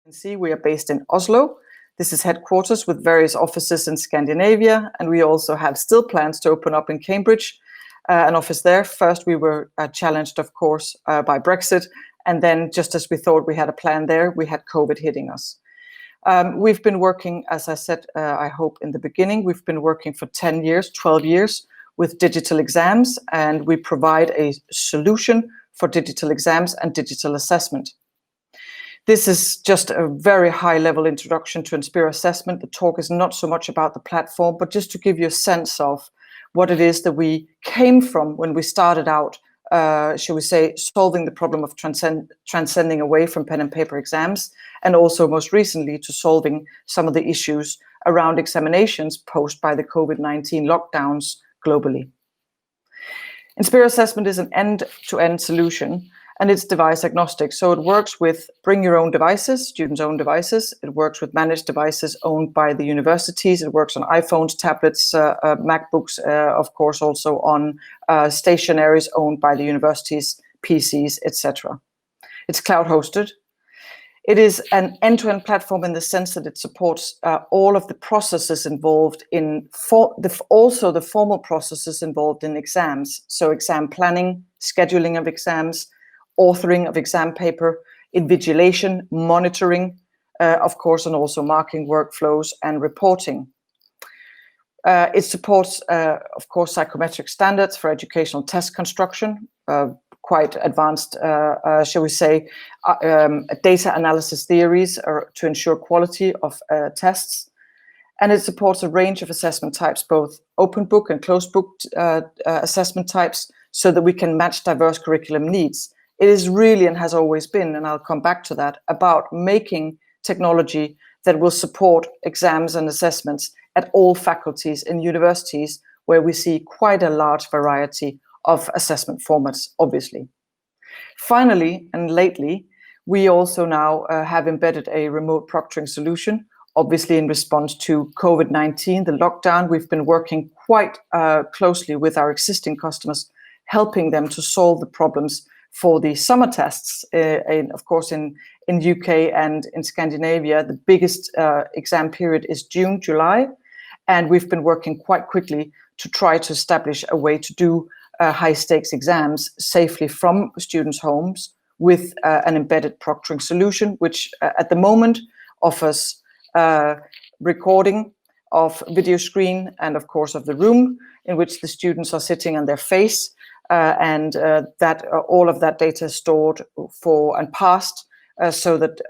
can see we are based in Oslo. This is headquarters with various offices in Scandinavia, and we also have still plans to open up in Cambridge, an office there. First, we were challenged, of course, by Brexit, and then just as we thought we had a plan there, we had COVID hitting us. We've been working, as I said, I hope in the beginning, we've been working for 10 years, 12 years with digital exams, and we provide a solution for digital exams and digital assessment. This is just a very high-level introduction to Inspira assessment. The talk is not so much about the platform, but just to give you a sense of what it is that we came from when we started out, shall we say, solving the problem of transcending away from pen and paper exams, and also most recently to solving some of the issues around examinations posed by the COVID-19 lockdowns globally. Inspira assessment is an end-to-end solution, and it's device agnostic. So it works with bring your own devices, students' own devices. It works with managed devices owned by the universities. It works on iPhones, tablets, MacBooks, of course, also on stationaries owned by the universities, PCs, etc. It's cloud hosted. It is an end-to-end platform in the sense that it supports all of the processes involved in, also the formal processes involved in exams. So exam planning, scheduling of exams, authoring of exam paper, invigilation, monitoring, of course, and also marking workflows and reporting. It supports, of course, psychometric standards for educational test construction, quite advanced, shall we say, data analysis theories to ensure quality of tests. And it supports a range of assessment types, both open book and closed book assessment types, so that we can match diverse curriculum needs. It is really, and has always been, and I'll come back to that, about making technology that will support exams and assessments at all faculties in universities where we see quite a large variety of assessment formats, obviously. Finally, and lately, we also now have embedded a remote proctoring solution, obviously in response to COVID-19, the lockdown. We've been working quite closely with our existing customers, helping them to solve the problems for the summer tests, of course, in UK and in Scandinavia. The biggest exam period is June, July, and we've been working quite quickly to try to establish a way to do high-stakes exams safely from students' homes with an embedded proctoring solution, which at the moment offers recording of video screen and, of course, of the room in which the students are sitting and their face, and that all of that data is stored for and passed so that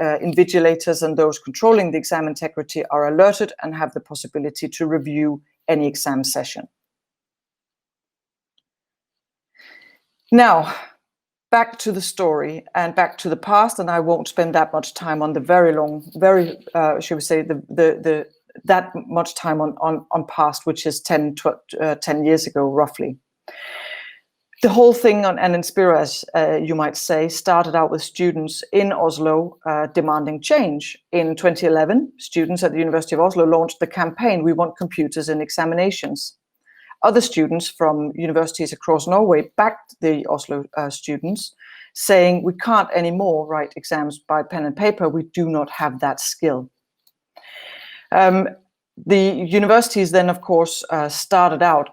invigilators and those controlling the exam integrity are alerted and have the possibility to review any exam session. Now, back to the story and back to the past, and I won't spend that much time on the shall we say, that much time on past, which is 10 years ago, roughly. The whole thing on Inspira, as you might say, started out with students in Oslo demanding change. In 2011, students at the University of Oslo launched the campaign, "We Want Computers in Examinations." Other students from universities across Norway backed the Oslo students, saying, "We can't anymore write exams by pen and paper. We do not have that skill." The universities then, of course, started out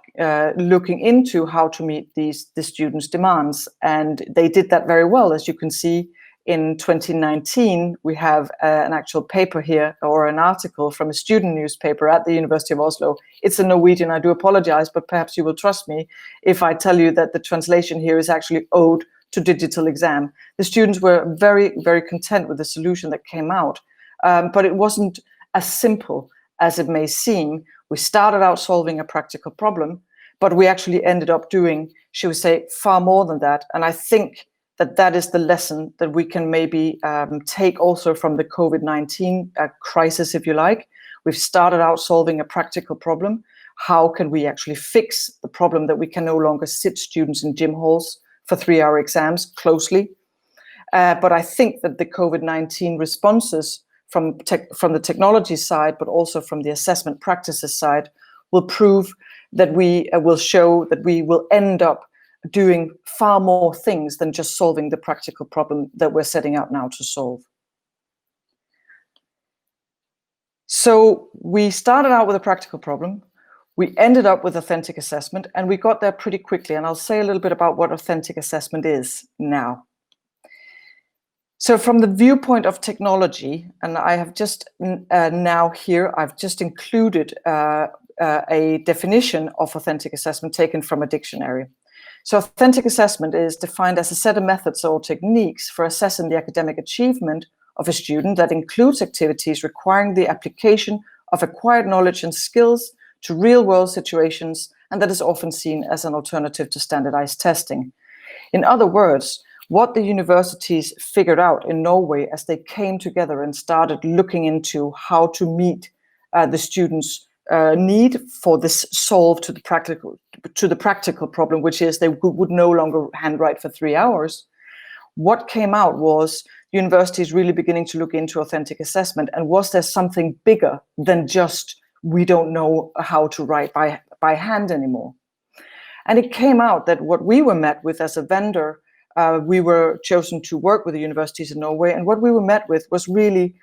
looking into how to meet the students' demands, and they did that very well. As you can see, in 2019, we have an actual paper here, or an article from a student newspaper at the University of Oslo. It's in Norwegian, I do apologize, but perhaps you will trust me if I tell you that the translation here is actually Ode to Digital Exam. The students were very, very content with the solution that came out, but it wasn't as simple as it may seem. We started out solving a practical problem, but we actually ended up doing, shall we say, far more than that. And I think that that is the lesson that we can maybe take also from the COVID-19 crisis, if you like. We've started out solving a practical problem. How can we actually fix the problem that we can no longer sit students in gym halls for 3-hour exams closely? But I think that the COVID-19 responses from the technology side, but also from the assessment practices side, will prove that we will show that we will end up doing far more things than just solving the practical problem that we're setting out now to solve. So we started out with a practical problem. We ended up with authentic assessment, and we got there pretty quickly. And I'll say a little bit about what authentic assessment is now. So from the viewpoint of technology, and I have just now here, I've just included a definition of authentic assessment taken from a dictionary. So authentic assessment is defined as a set of methods or techniques for assessing the academic achievement of a student that includes activities requiring the application of acquired knowledge and skills to real-world situations, and that is often seen as an alternative to standardized testing. In other words, what the universities figured out in Norway as they came together and started looking into how to meet the students' need for this solve to the practical problem, which is they would no longer handwrite for 3 hours. What came out was universities really beginning to look into authentic assessment, and was there something bigger than just we don't know how to write by hand anymore? And it came out that what we were met with as a vendor, we were chosen to work with the universities in Norway, and what we were met with was really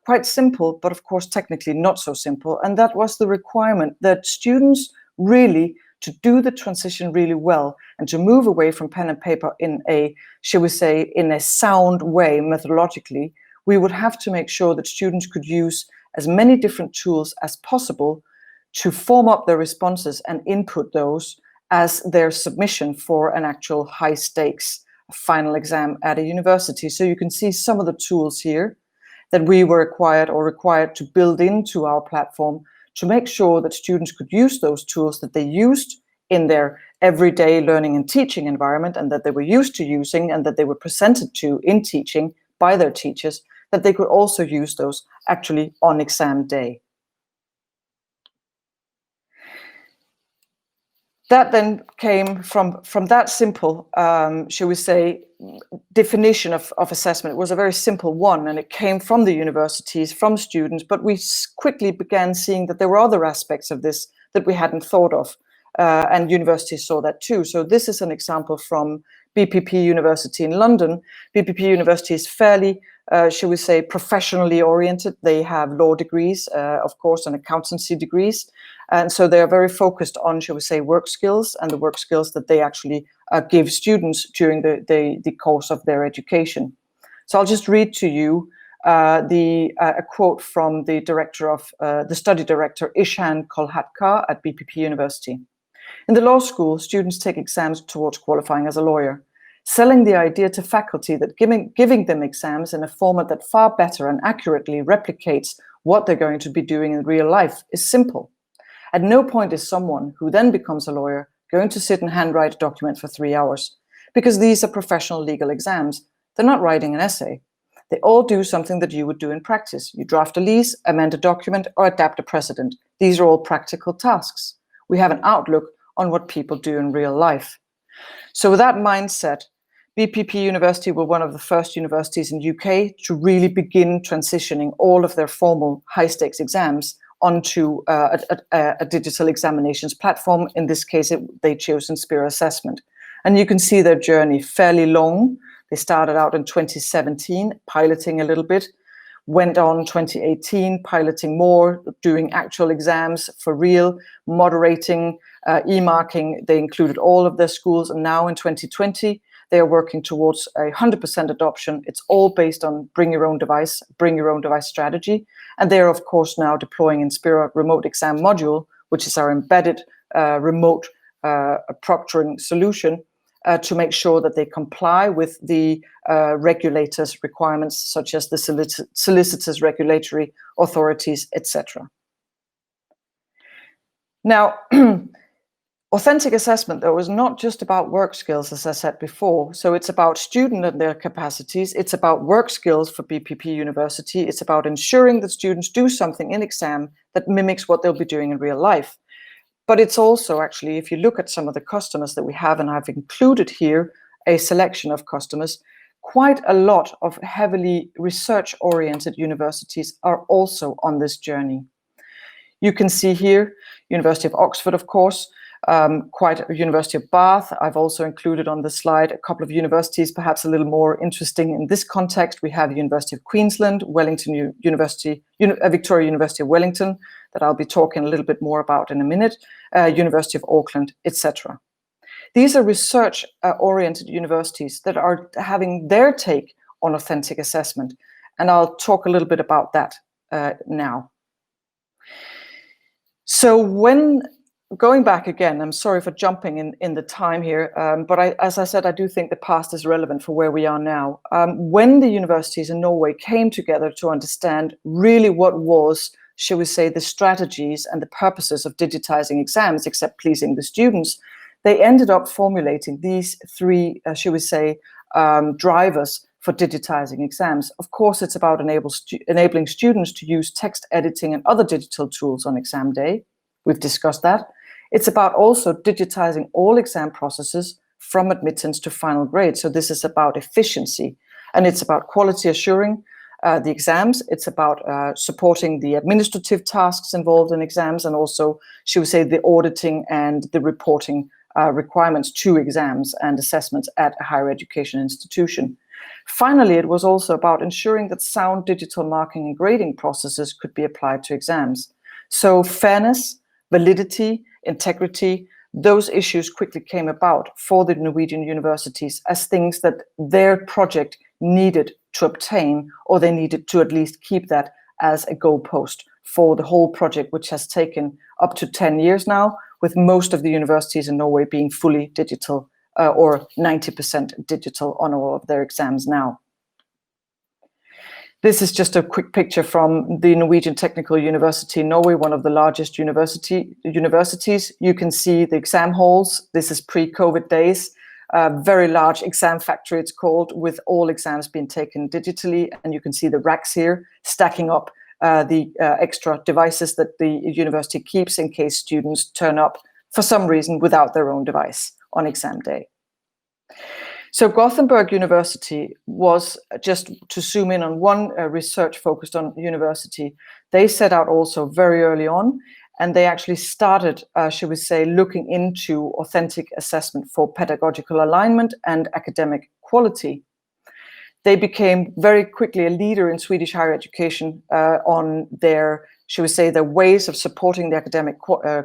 quite simple, but of course technically not so simple, and that was the requirement that students really, to do the transition really well and to move away from pen and paper in a, shall we say, in a sound way methodologically, we would have to make sure that students could use as many different tools as possible to form up their responses and input those as their submission for an actual high stakes final exam at a university. So you can see some of the tools here that we were required to build into our platform to make sure that students could use those tools that they used in their everyday learning and teaching environment, and that they were used to using, and that they were presented to in teaching by their teachers, that they could also use those actually on exam day. That then came from that simple, shall we say, definition of assessment. It was a very simple one, and it came from the universities, from students, but we quickly began seeing that there were other aspects of this that we hadn't thought of, and universities saw that too. So this is an example from BPP University in London. BPP University is fairly, shall we say, professionally oriented. They have law degrees, of course, and accountancy degrees. And so they are very focused on, shall we say, work skills, and the work skills that they actually give students during the course of their education. So I'll just read to you a quote from the director of the study director, Ishan Kolhatkar at BPP University. In the law school, students take exams towards qualifying as a lawyer, selling the idea to faculty that giving them exams in a format that far better and accurately replicates what they're going to be doing in real life is simple. At no point is someone who then becomes a lawyer going to sit and handwrite a document for 3 hours, because these are professional legal exams. They're not writing an essay. They all do something that you would do in practice. You draft a lease, amend a document, or adapt a precedent. These are all practical tasks. We have an outlook on what people do in real life. So with that mindset, BPP University were one of the first universities in UK to really begin transitioning all of their formal high-stakes exams onto a digital examinations platform. In this case, they chose Inspira Assessment. And you can see their journey fairly long. They started out in 2017, piloting a little bit, went on 2018, piloting more, doing actual exams for real, moderating, e-marking. They included all of their schools. And now in 2020, they are working towards 100% adoption. It's all based on bring your own device strategy. And they're, of course, now deploying Inspira Remote Exam Module, which is our embedded remote proctoring solution, to make sure that they comply with the regulators' requirements, such as the solicitors, regulatory authorities, etc. Now, authentic assessment, though, is not just about work skills, as I said before. So it's about student and their capacities. It's about work skills for BPP University. It's about ensuring that students do something in exam that mimics what they'll be doing in real life. But it's also actually, if you look at some of the customers that we have, and I've included here a selection of customers, quite a lot of heavily research-oriented universities are also on this journey. You can see here, University of Oxford, of course, quite a University of Bath. I've also included on the slide a couple of universities, perhaps a little more interesting in this context. We have the University of Queensland, Wellington University, Victoria University of Wellington, that I'll be talking a little bit more about in a minute, University of Auckland, etc. These are research-oriented universities that are having their take on authentic assessment, and I'll talk a little bit about that now. So when going back again, I'm sorry for jumping in the time here, but as I said, I do think the past is relevant for where we are now. When the universities in Norway came together to understand really what was, shall we say, the strategies and the purposes of digitizing exams, except pleasing the students, they ended up formulating these three, shall we say, drivers for digitizing exams. Of course, it's about enabling students to use text editing and other digital tools on exam day. We've discussed that. It's about also digitizing all exam processes from admittance to final grade. So this is about efficiency, and it's about quality assuring the exams. It's about supporting the administrative tasks involved in exams, and also, should we say, the auditing and the reporting requirements to exams and assessments at a higher education institution. Finally, it was also about ensuring that sound digital marking and grading processes could be applied to exams. So fairness, validity, integrity, those issues quickly came about for the Norwegian universities as things that their project needed to obtain, or they needed to at least keep that as a goalpost for the whole project, which has taken up to 10 years now, with most of the universities in Norway being fully digital or 90% digital on all of their exams now. This is just a quick picture from the Norwegian Technical University in Norway, one of the largest universities. You can see the exam halls. This is pre-COVID days. Very large exam factory, it's called, with all exams being taken digitally. And you can see the racks here stacking up the extra devices that the university keeps in case students turn up for some reason without their own device on exam day. So Gothenburg University was, just to zoom in on one research focused on university, they set out also very early on, and they actually started, should we say, looking into authentic assessment for pedagogical alignment and academic quality. They became very quickly a leader in Swedish higher education on their, should we say, their ways of supporting the academic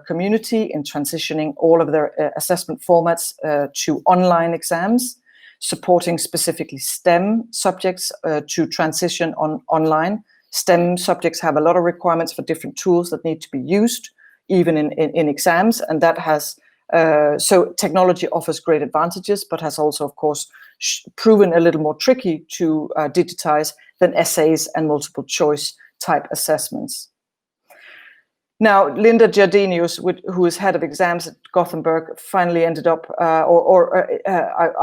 community in transitioning all of their assessment formats to online exams, supporting specifically STEM subjects to transition online. STEM subjects have a lot of requirements for different tools that need to be used, even in exams, and that has, so technology offers great advantages, but has also, of course, proven a little more tricky to digitize than essays and multiple choice type assessments. Now, Linda Giardinius, who is head of exams at Gothenburg, finally ended up, I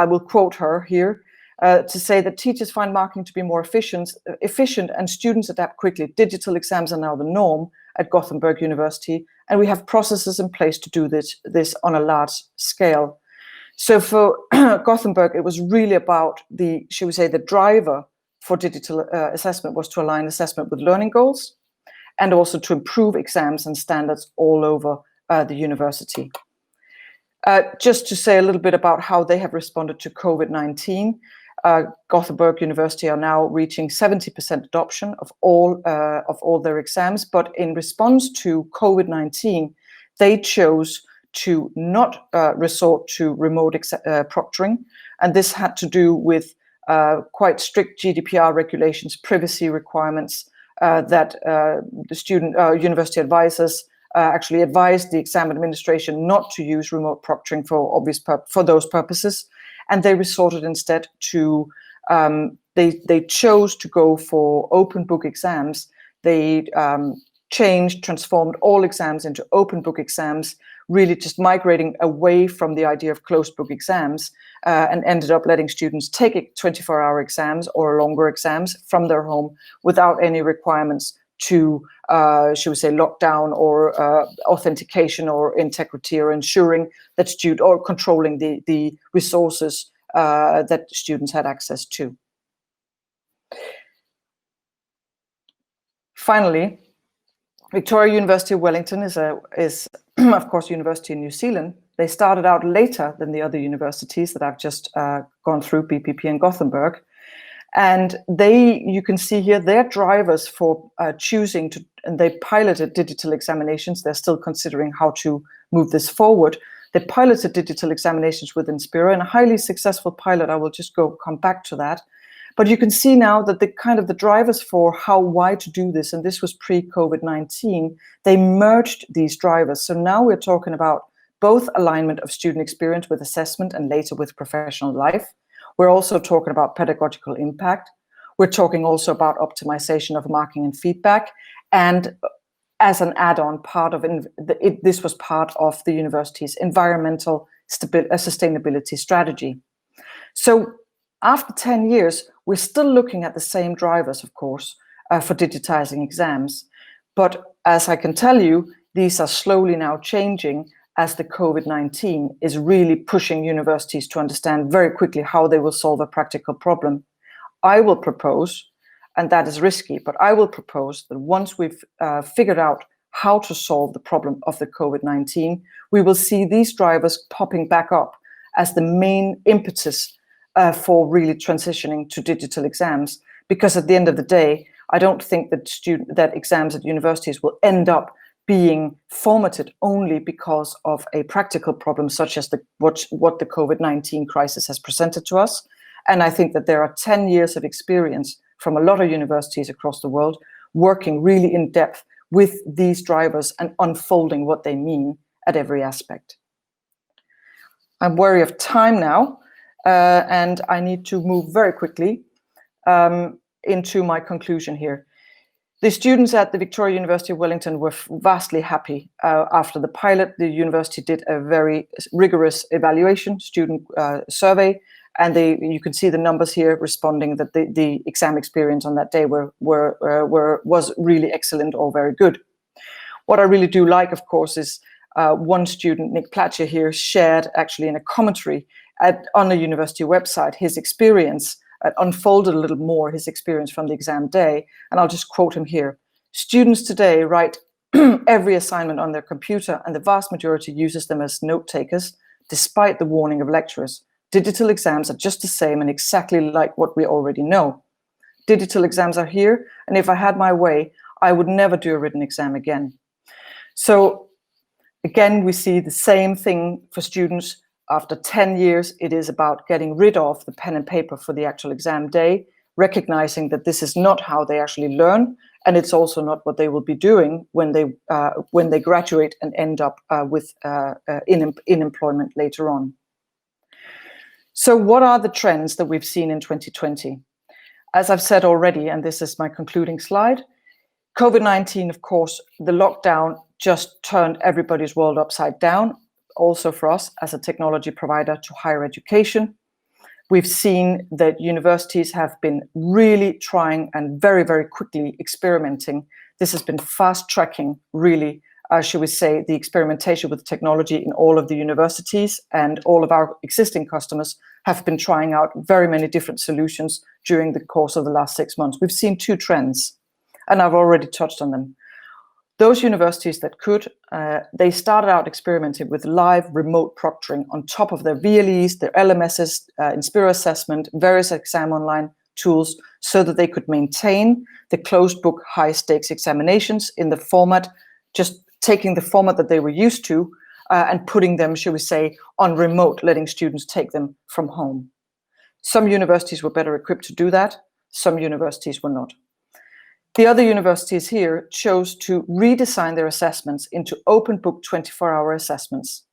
will quote her here, to say that teachers find marking to be more efficient and students adapt quickly. Digital exams are now the norm at Gothenburg University, and we have processes in place to do this on a large scale. So for Gothenburg, it was really about the, should we say, the driver for digital assessment was to align assessment with learning goals, and also to improve exams and standards all over the university. Just to say a little bit about how they have responded to COVID-19, Gothenburg University are now reaching 70% adoption of all their exams, but in response to COVID-19, they chose to not resort to remote proctoring, and this had to do with quite strict GDPR regulations, privacy requirements, that the university advisors actually advised the exam administration not to use remote proctoring for those purposes, and they resorted instead to they chose to go for open book exams. They transformed all exams into open book exams, really just migrating away from the idea of closed book exams, and ended up letting students take 24-hour exams or longer exams from their home without any requirements to, should we say, lockdown or authentication or integrity, or ensuring that or controlling the resources that students had access to. Finally, Victoria University of Wellington is of course, university in New Zealand, They started out later than the other universities that I've just gone through, BPP and Gothenburg. And you can see here, their drivers for choosing to, and they piloted digital examinations. They're still considering how to move this forward. They piloted digital examinations with Inspira, and a highly successful pilot. I will just come back to that. But you can see now that the drivers for why to do this, and this was pre-COVID-19, they merged these drivers. So now we're talking about both alignment of student experience with assessment and later with professional life. We're also talking about pedagogical impact. We're talking also about optimization of marking and feedback. And as an add-on part of this was part of the university's environmental sustainability strategy. So after 10 years, we're still looking at the same drivers, of course, for digitizing exams. But as I can tell you, these are slowly now changing as the COVID-19 is really pushing universities to understand very quickly how they will solve a practical problem. I will propose, and that is risky, but I will propose that once we've figured out how to solve the problem of the COVID-19, we will see these drivers popping back up as the main impetus for really transitioning to digital exams. Because at the end of the day, I don't think that exams at universities will end up being formatted only because of a practical problem such as what the COVID-19 crisis has presented to us. And I think that there are 10 years of experience from a lot of universities across the world working really in depth with these drivers and unfolding what they mean at every aspect. I'm wary of time now, and I need to move very quickly into my conclusion here. The students at the Victoria University of Wellington were vastly happy. After the pilot, the university did a very rigorous evaluation, student survey, and you can see the numbers here responding that the exam experience on that day was really excellent or very good. What I really do like, of course, is one student, Nick Platcher here, shared actually in a commentary on the university website his experience, unfolded a little more his experience from the exam day, and I'll just quote him here. Students today write every assignment on their computer, and the vast majority uses them as note takers, despite the warning of lecturers. Digital exams are just the same and exactly like what we already know. Digital exams are here, and if I had my way, I would never do a written exam again. So again, we see the same thing for students. After 10 years, it is about getting rid of the pen and paper for the actual exam day, recognizing that this is not how they actually learn, and it's also not what they will be doing when they graduate and end up in employment later on. So what are the trends that we've seen in 2020? As I've said already, and this is my concluding slide, COVID-19, of course, the lockdown just turned everybody's world upside down, also for us as a technology provider to higher education. We've seen that universities have been really trying and very, very quickly experimenting. This has been fast tracking, really, should we say, the experimentation with technology in all of the universities, and all of our existing customers have been trying out very many different solutions during the course of the last 6 months. We've seen two trends, and I've already touched on them. Those universities that could, they started out experimenting with live remote proctoring on top of their VLEs, their LMSs, Inspira assessment, various exam online tools, so that they could maintain the closed book high stakes examinations in the format, just taking the format that they were used to and putting them, shall we say, on remote, letting students take them from home. Some universities were better equipped to do that. Some universities were not. The other universities here chose to redesign their assessments into open book 24-hour assessments,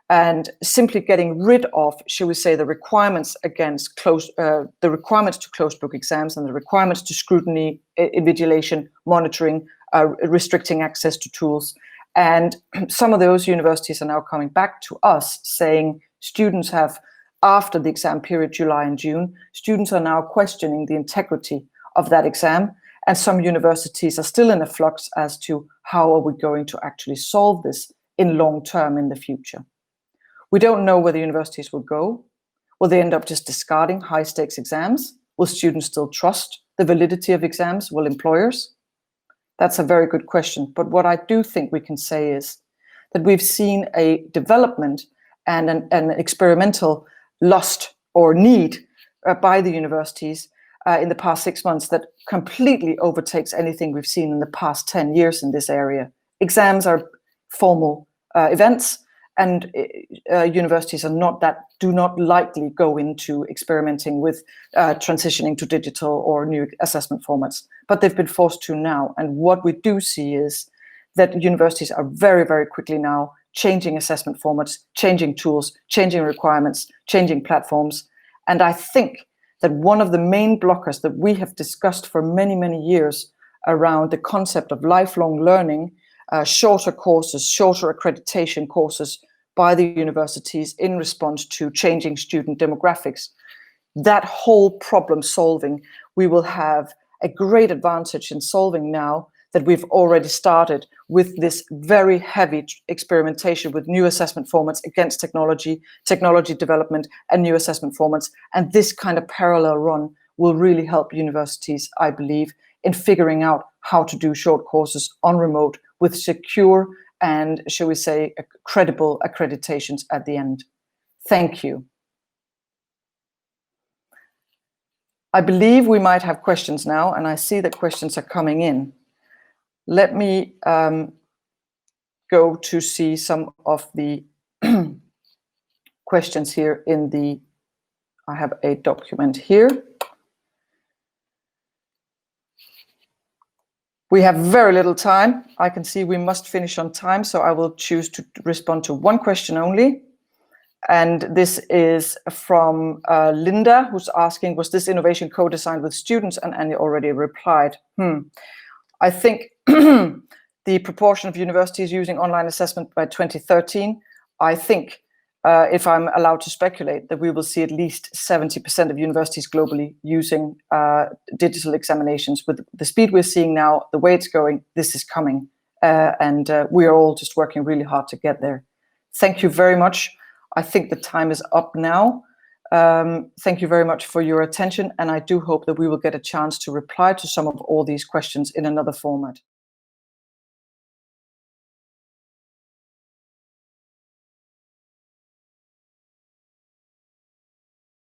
and simply getting rid of, shall we say, the requirements against the requirements to closed book exams and the requirements to scrutiny, invigilation, monitoring, restricting access to tools. And some of those universities are now coming back to us saying students have, after the exam period, July and June, students are now questioning the integrity of that exam. And some universities are still in a flux as to how are we going to actually solve this in long term in the future. We don't know where the universities will go. Will they end up just discarding high stakes exams? Will students still trust the validity of exams? Will employers? That's a very good question. But what I do think we can say is that we've seen a development and an experimental lust or need by the universities in the past 6 months that completely overtakes anything we've seen in the past 10 years in this area. Exams are formal events, and universities do not lightly go into experimenting with transitioning to digital or new assessment formats, but they've been forced to now. And what we do see is that universities are very, very quickly now changing assessment formats, changing tools, changing requirements, changing platforms. And I think that one of the main blockers that we have discussed for many, many years around the concept of lifelong learning, shorter courses, shorter accreditation courses by the universities in response to changing student demographics, that whole problem solving, we will have a great advantage in solving now that we've already started with this very heavy experimentation with new assessment formats against technology development and new assessment formats. And this kind of parallel run will really help universities, I believe, in figuring out how to do short courses on remote with secure and, shall we say, credible accreditations at the end. Thank you. I believe we might have questions now, and I see that questions are coming in. Let me go to see some of the questions here I have a document here. We have very little time. I can see we must finish on time, so I will choose to respond to one question only. And this is from Linda, who's asking, was this innovation co-designed with students? And Annie already replied. I think the proportion of universities using online assessment by 2013, I think, if I'm allowed to speculate, that we will see at least 70% of universities globally using digital examinations. With the speed we're seeing now, the way it's going, this is coming. And we are all just working really hard to get there. Thank you very much. I think the time is up now. Thank you very much for your attention, and I do hope that we will get a chance to reply to some of all these questions in another format.